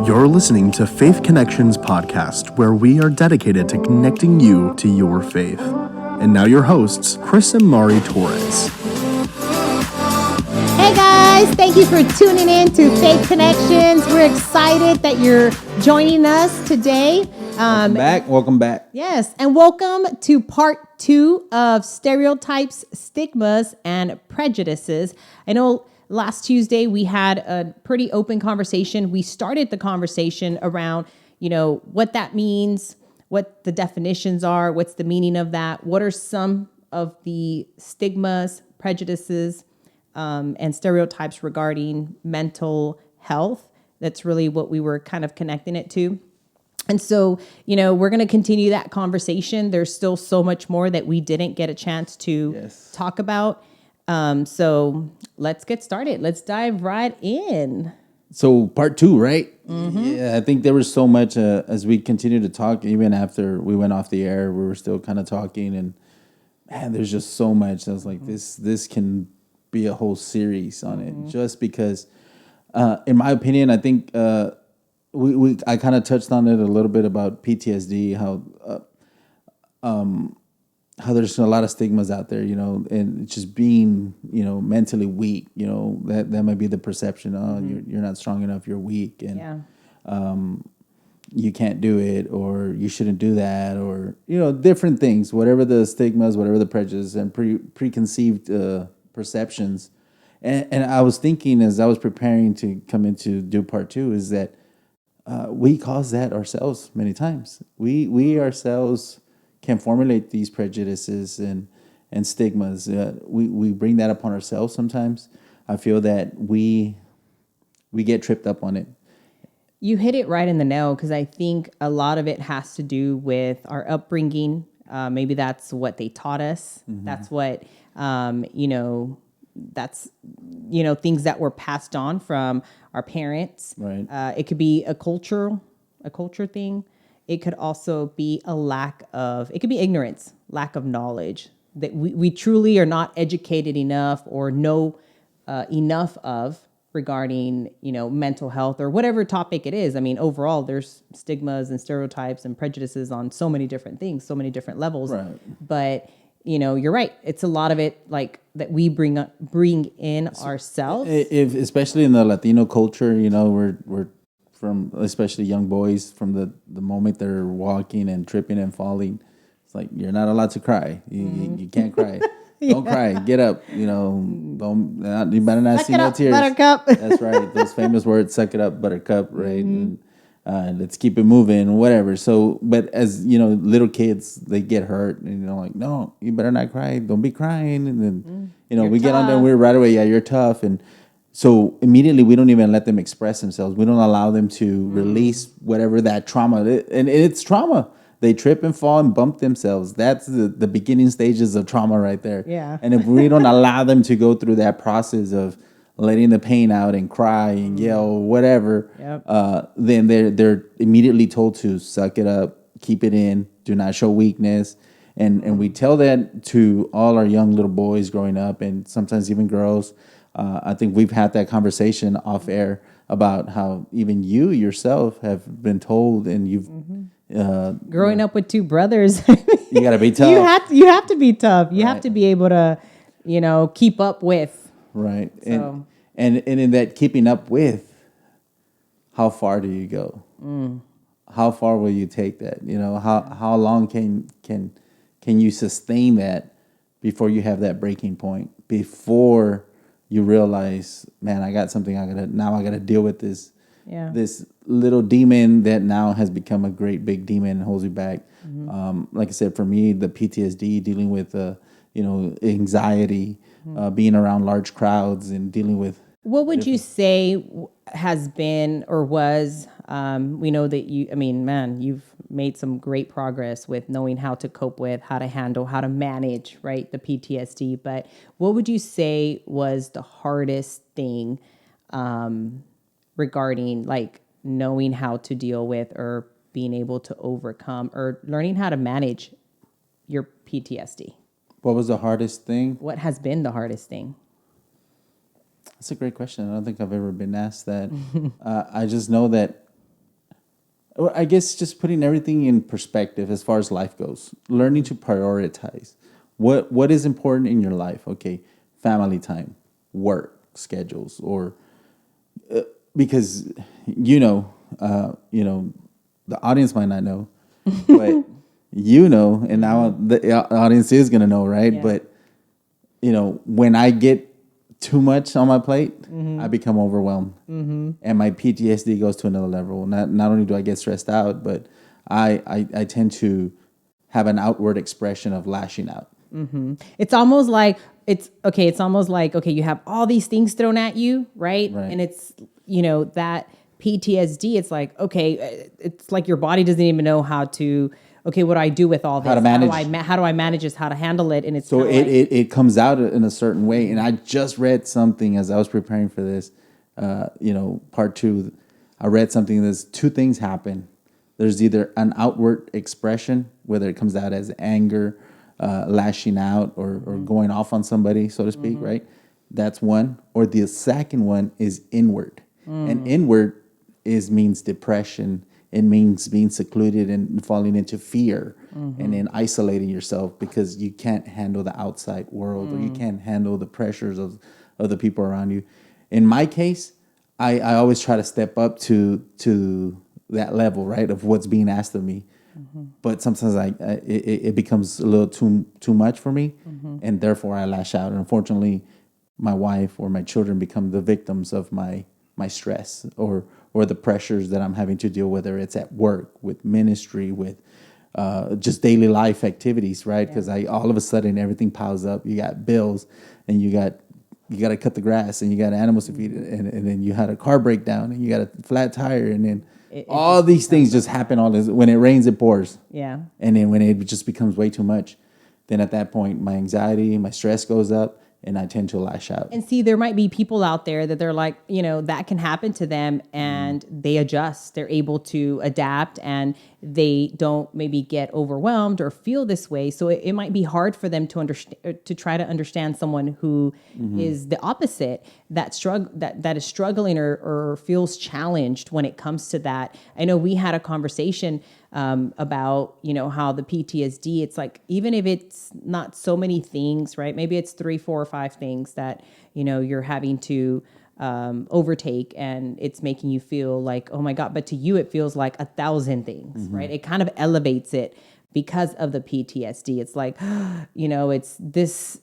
You're listening to Faith Connections Podcast, where we are dedicated to connecting you to your faith. And now your hosts, Chris and Mari Torres. Hey guys, thank you for tuning in to Faith Connections. We're excited that you're joining us today. Welcome back. Yes, and welcome to part 2 of Stereotypes, Stigmas, and Prejudices. I know last Tuesday we had a pretty open conversation. We started the conversation around, what that means, what the definitions are, what's the meaning of that, what are some of the stigmas, prejudices, and stereotypes regarding mental health. That's really what we were kind of connecting it to. And so, we're going to continue that conversation. There's still so much more that we didn't get a chance to talk about. So let's get started. Let's dive right in. So part 2, right? Mm-hmm. Yeah, I think there was so much as we continued to talk, even after we went off the air, we were still kind of talking, and man, there's just so much. I was like, this can be a whole series on it, just because, in my opinion, I think I kind of touched on it a little bit about PTSD, how there's a lot of stigmas out there, and just being, mentally weak, that might be the perception. Oh, you're not strong enough, you're weak, and you can't do it, or you shouldn't do that, or, different things, whatever the stigmas, whatever the prejudice and preconceived perceptions. And I was thinking as I was preparing to come into do part 2 is that we cause that ourselves many times. We ourselves can formulate these prejudices and stigmas. We bring that upon ourselves sometimes. I feel that we get tripped up on it. You hit it right in the nail, because I think a lot of it has to do with our upbringing. Maybe that's what they taught us. Mm-hmm. That's what, things that were passed on from our parents. Right. It could be a culture thing. It could also be it could be ignorance, lack of knowledge, that we truly are not educated enough or know enough of regarding, mental health or whatever topic it is. I mean, overall, there's stigmas and stereotypes and prejudices on so many different things, so many different levels. Right. But, you're right. It's a lot of it like that we bring in ourselves. Especially in the Latino culture, we're from, especially young boys, from the moment they're walking and tripping and falling, it's like, you're not allowed to cry. You can't cry. Don't cry. Get up. You better not see no tears. Buttercup. That's right. Those famous words, suck it up, buttercup, right? Mm-hmm. And let's keep it moving, whatever. So, but as, little kids, they get hurt and, like, no, you better not cry. Don't be crying. And then, we tough. get on there and we're right away, yeah, you're tough. And so immediately we don't even let them express themselves. We don't allow them to release whatever that trauma, and it's trauma. They trip and fall and bump themselves. That's the beginning stages of trauma right there. Yeah. And if we don't allow them to go through that process of letting the pain out and cry and yell, whatever, then they're immediately told to suck it up, keep it in, do not show weakness. And we tell that to all our young little boys growing up, and sometimes even girls. I think we've had that conversation off air about how even you yourself have been told, and you've growing up with 2 brothers. You got to be tough. You have to be tough. You have to be able to, keep up with. Right. So. And in that keeping up with, how far do you go? How far will you take that? How long can you sustain that before you have that breaking point? Before you realize, man, I got something I gotta deal with this. Yeah. This little demon that now has become a great big demon and holds you back. Mm-hmm. Like I said, for me, the PTSD, dealing with anxiety, being around large crowds and dealing with. What would you say has been or was? We know that you've made some great progress with knowing how to cope with, how to handle, how to manage, right, the PTSD. But what would you say was the hardest thing regarding like knowing how to deal with or being able to overcome or learning how to manage your PTSD? What was the hardest thing? What has been the hardest thing? That's a great question. I don't think I've ever been asked that. I just know that Well, I guess just putting everything in perspective as far as life goes, learning to prioritize what is important in your life. Okay, family time, work schedules, or because the audience might not know, but and now the audience is gonna know, right? Yeah. But when I get too much on my plate, I become overwhelmed, and my PTSD goes to another level. Not only do I get stressed out, but I tend to have an outward expression of lashing out. It's almost like it's almost like, okay, you have all these things thrown at you, right? Right. And it's, that PTSD, it's like, okay, it's like your body doesn't even know how to, okay, what do I do with all this? How to manage. How do I manage this? How to handle it? And it's So kinda like, it comes out in a certain way. And I just read something as I was preparing for this, part two. I read something. There's two things happen. There's either an outward expression, whether it comes out as anger, lashing out, or going off on somebody, so to speak, right? That's one. Or the second one is inward. And inward means depression. It means being secluded and falling into fear, and then isolating yourself because you can't handle the outside world, or you can't handle the pressures of the people around you. In my case, I always try to step up to that level, right, of what's being asked of me. But sometimes it becomes a little too much for me, and therefore I lash out. And unfortunately, my wife or my children become the victims of my stress or the pressures that I'm having to deal, whether it's at work, with ministry, with just daily life activities, right? Because all of a sudden everything piles up. You got bills, and you got to cut the grass, and you got animals to feed, and then you had a car breakdown, and you got a flat tire, and then all these things just happen. All this, when it rains, it pours. yeah. And then when it just becomes way too much, then at that point, my anxiety, my stress goes up, and I tend to lash out. And see, there might be people out there that they're like, that can happen to them, and they adjust. They're able to adapt, and they don't maybe get overwhelmed or feel this way. So it might be hard for them to understand, to try to understand someone who is the opposite, that is struggling or feels challenged when it comes to that. I know we had a conversation about, how the PTSD, it's like, even if it's not so many things, right? Maybe it's 3, 4, or 5 things that, you're having to overtake, and it's making you feel like, oh my God, but to you, it feels like 1,000 things, right? It kind of elevates it because of the PTSD. It's like, it's this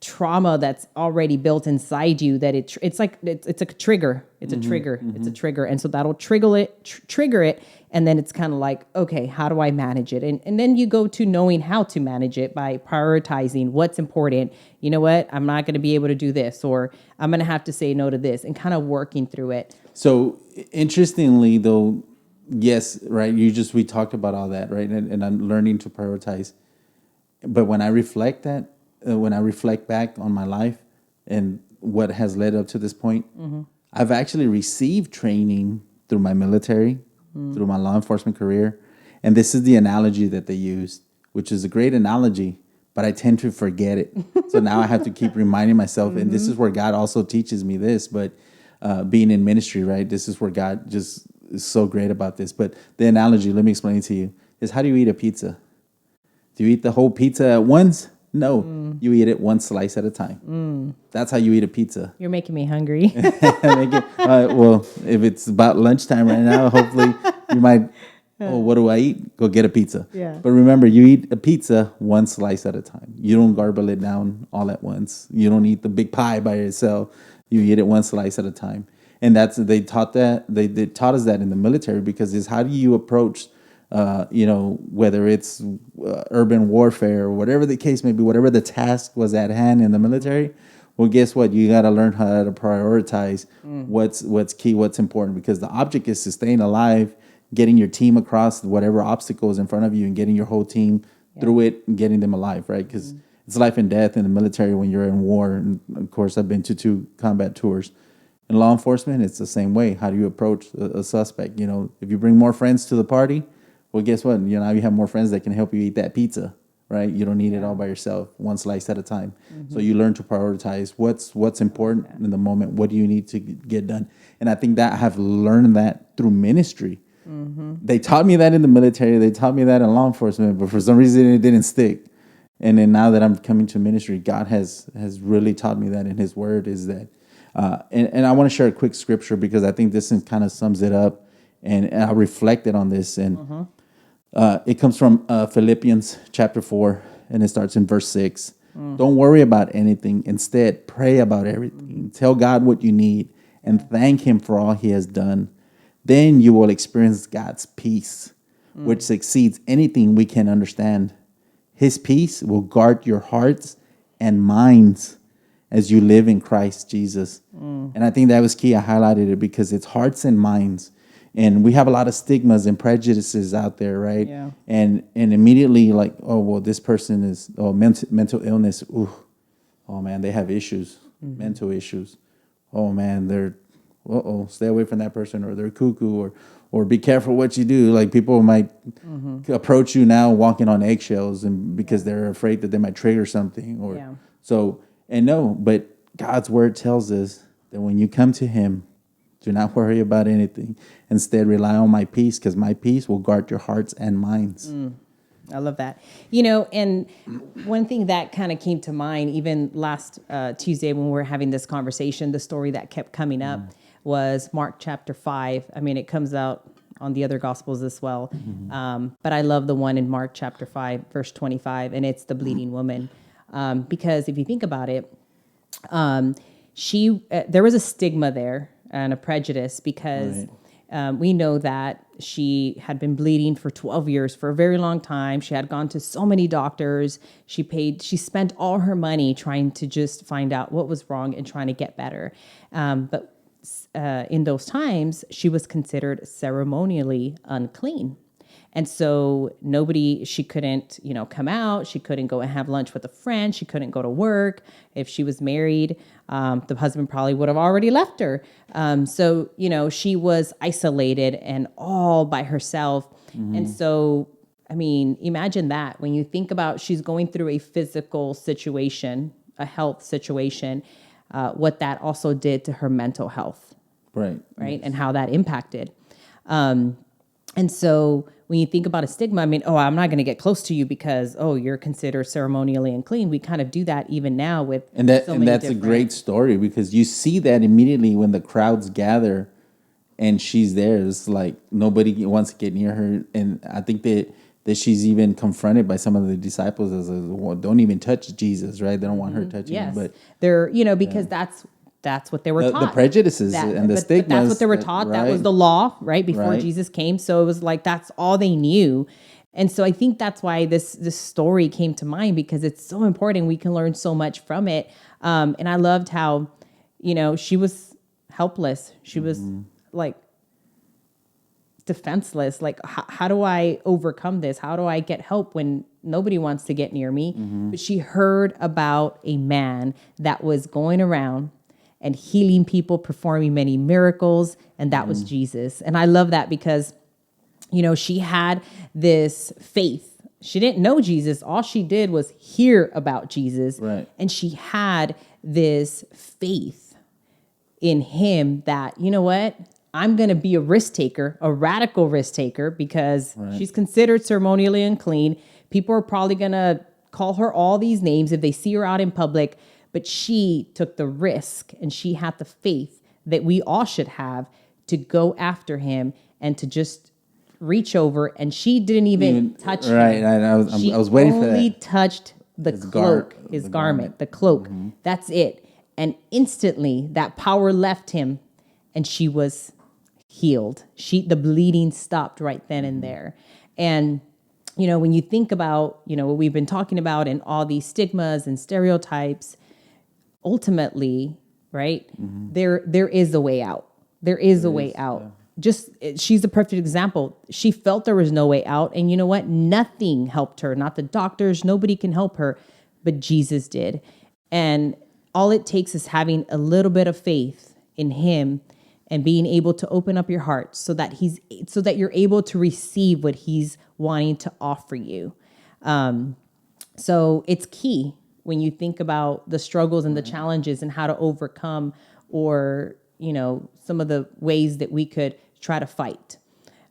trauma that's already built inside you that it's a trigger. It's a trigger. It's a trigger. And so that'll trigger it. And then it's kind of like, okay, how do I manage it? And then you go to knowing how to manage it by prioritizing what's important. You know what? I'm not going to be able to do this, or I'm going to have to say no to this, and kind of working through it. So interestingly, though, yes, right. We talked about all that, right? And I'm learning to prioritize. But when I reflect back on my life and what has led up to this point, I've actually received training through my military, through my law enforcement career. And this is the analogy that they used, which is a great analogy, but I tend to forget it. So now I have to keep reminding myself. And this is where God also teaches me this, but being in ministry, right? This is where God just is so great about this. But the analogy, let me explain it to you, is how do you eat a pizza? Do you eat the whole pizza at once? No, you eat it one slice at a time. That's how you eat a pizza. You're making me hungry. Well, if it's about lunchtime right now, hopefully you might, what do I eat? Go get a pizza. Yeah. But remember, you eat a pizza one slice at a time. You don't garble it down all at once. You don't eat the big pie by itself. You eat it one slice at a time. And they taught us that in the military, because it's how do you approach whether it's urban warfare or whatever the case may be, whatever the task was at hand in the military. Well, guess what? You got to learn how to prioritize what's key, what's important, because the object is to staying alive, getting your team across whatever obstacles in front of you, and getting your whole team through it and getting them alive, right? Because it's life and death in the military when you're in war. And of course, I've been to 2 combat tours. In law enforcement, it's the same way. How do you approach a suspect? If you bring more friends to the party, well, guess what? Now you have more friends that can help you eat that pizza, right? You don't eat it all by yourself, one slice at a time. So you learn to prioritize what's important in the moment. What do you need to get done? And I think that I have learned that through ministry, They taught me that in the military. They taught me that in law enforcement, but for some reason it didn't stick. And then now that I'm coming to ministry, God has really taught me that in His Word is that, and I want to share a quick scripture because I think this kind of sums it up, and I reflected on this, and it comes from Philippians chapter 4, and it starts in verse 6. Don't worry about anything. Instead, pray about everything. Tell God what you need and thank Him for all He has done. Then you will experience God's peace, which exceeds anything we can understand. His peace will guard your hearts and minds as you live in Christ Jesus. And I think that was key. I highlighted it because it's hearts and minds. And we have a lot of stigmas and prejudices out there, right? Yeah. And immediately like, oh, well, this person is mental illness. Ooh, oh, man, they have issues, mental issues. Oh, man, they're, stay away from that person, or they're cuckoo, or be careful what you do. Like people might approach you now walking on eggshells and because they're afraid that they might trigger something. But God's Word tells us that when you come to Him, do not worry about anything. Instead, rely on my peace, because my peace will guard your hearts and minds. I love that. And one thing that kind of came to mind, even last Tuesday when we were having this conversation, the story that kept coming up was Mark chapter 5. I mean, it comes out on the other Gospels as well. But I love the one in Mark chapter 5, verse 25, and it's the bleeding woman. Because if you think about it, there was a stigma there and a prejudice because we know that she had been bleeding for 12 years, for a very long time. She had gone to so many doctors. She spent all her money trying to just find out what was wrong and trying to get better. But in those times, she was considered ceremonially unclean. And so she couldn't, come out. She couldn't go and have lunch with a friend. She couldn't go to work. If she was married, the husband probably would have already left her. So, she was isolated and all by herself. And so, I mean, imagine that when you think about she's going through a physical situation, a health situation, what that also did to her mental health. Right. Yes. And how that impacted. And so when you think about a stigma, I mean, I'm not going to get close to you because, you're considered ceremonially unclean. We kind of do that even now with that's a great story because you see that immediately when the crowds gather and she's there. It's like nobody wants to get near her. And I think that she's even confronted by some of the disciples as don't even touch Jesus, right? They don't want her touching him. But they're, because that's what they were taught. The prejudices and the stigmas. That's what they were taught. Right. That was the law, right? Before Jesus came. So it was like, that's all they knew. And so I think that's why this story came to mind because it's so important. We can learn so much from it. And I loved how, she was helpless. She was like defenseless. Like, how do I overcome this? How do I get help when nobody wants to get near me? But she heard about a man that was going around and healing people, performing many miracles. And that was Jesus. And I love that because, she had this faith. She didn't know Jesus. All she did was hear about Jesus. Right. And she had this faith in him that, you know what? I'm going to be a risk taker, a radical risk taker, because she's considered ceremonially unclean. People are probably going to call her all these names if they see her out in public. But she took the risk and she had the faith that we all should have to go after him and to just reach over. And she didn't even touch him. Right. I was waiting for that. She only touched the cloak, his garment, the cloak. That's it. And instantly that power left him and she was healed. The bleeding stopped right then and there. And when you think about, what we've been talking about and all these stigmas and stereotypes, ultimately, right, there is a way out. There is a way out. She's a perfect example. She felt there was no way out. And you know what? Nothing helped her. Not the doctors. Nobody can help her. But Jesus did. And all it takes is having a little bit of faith in him and being able to open up your heart so that you're able to receive what he's wanting to offer you. So it's key when you think about the struggles and the challenges and how to overcome or, some of the ways that we could try to fight.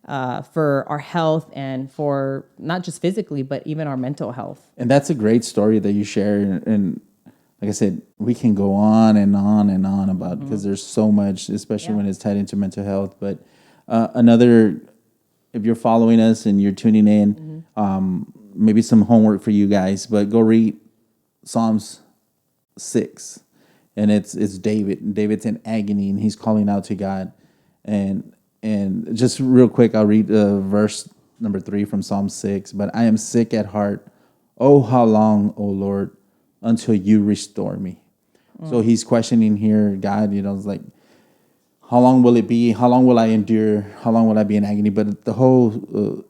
for our health and for not just physically, but even our mental health. And that's a great story that you share. And like I said, we can go on and on and on about because there's so much, especially when it's tied into mental health. But if you're following us and you're tuning in, maybe some homework for you guys, but go read Psalms 6. And it's David. David's in agony and he's calling out to God. And just real quick, I'll read verse number 3 from Psalm 6. But I am sick at heart. Oh, how long, O Lord, until you restore me? So he's questioning here, God, it's like, how long will it be? How long will I endure? How long will I be in agony? But the whole,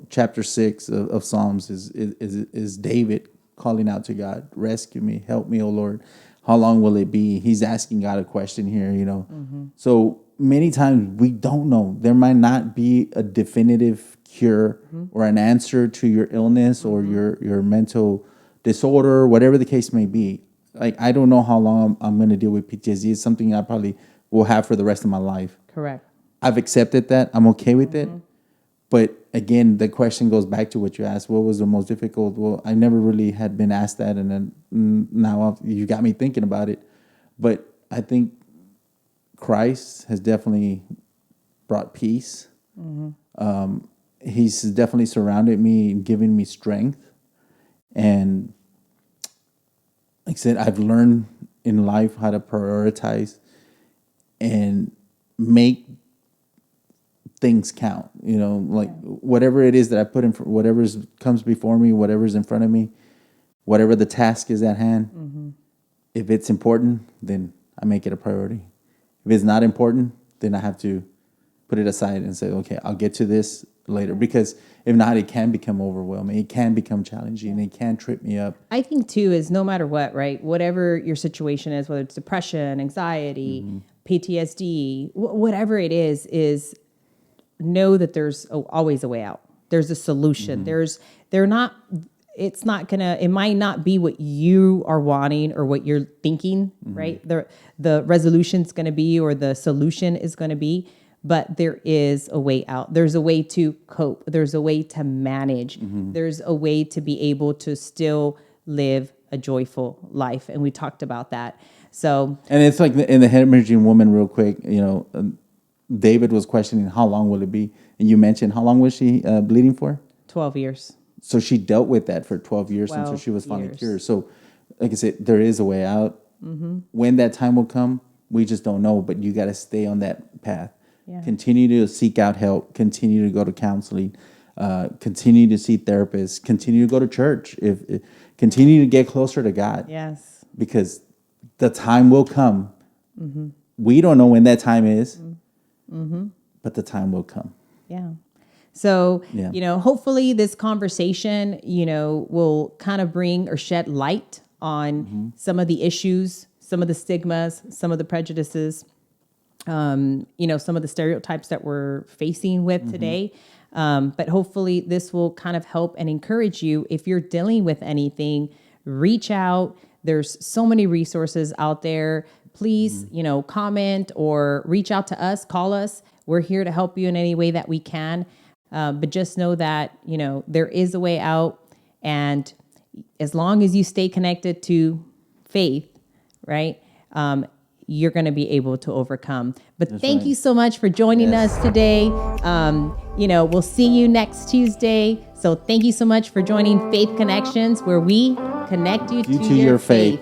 chapter 6 of Psalms is David calling out to God, rescue me, help me, O Lord. How long will it be? He's asking God a question here, So many times we don't know. There might not be a definitive cure or an answer to your illness or your mental disorder, whatever the case may be. Like, I don't know how long I'm going to deal with PTSD. It's something I probably will have for the rest of my life. Correct. I've accepted that. I'm okay with it. But again, the question goes back to what you asked. What was the most difficult? Well, I never really had been asked that. And then now you got me thinking about it. But I think Christ has definitely brought peace. He's definitely surrounded me and given me strength. And like I said, I've learned in life how to prioritize and make things count, whatever it is that I put in, whatever comes before me, whatever's in front of me, whatever the task is at hand. If it's important, then I make it a priority. If it's not important, then I have to put it aside and say, okay, I'll get to this later. Because if not, it can become overwhelming. It can become challenging. It can trip me up. I think too is no matter what, right? Whatever your situation is, whether it's depression, anxiety, PTSD, whatever it is know that there's always a way out. There's a solution. It might not be what you are wanting or what you're thinking, right? The resolution's going to be, or the solution is going to be, but there is a way out. There's a way to cope. There's a way to manage. There's a way to be able to still live a joyful life. And we talked about that. So, and it's like in the hemorrhaging woman, real quick, David was questioning how long will it be, and you mentioned how long was she bleeding for? 12 years. So she dealt with that for 12 years until she was finally cured. So, like I said, there is a way out. When that time will come, we just don't know. But you got to stay on that path. Yeah. Continue to seek out help. Continue to go to counseling. Continue to see therapists. Continue to go to church. Continue to get closer to God. Yes. Because the time will come. We don't know when that time is. But the time will come. Yeah. So, hopefully this conversation, will kind of bring or shed light on some of the issues, some of the stigmas, some of the prejudices, some of the stereotypes that we're facing with today. But hopefully this will kind of help and encourage you. If you're dealing with anything, reach out. There's so many resources out there. Please, comment or reach out to us, call us. We're here to help you in any way that we can. But just know that, there is a way out. And as long as you stay connected to faith, right, you're going to be able to overcome. But thank you so much for joining us today. We'll see you next Tuesday. So thank you so much for joining Faith Connections, where we connect you to your faith.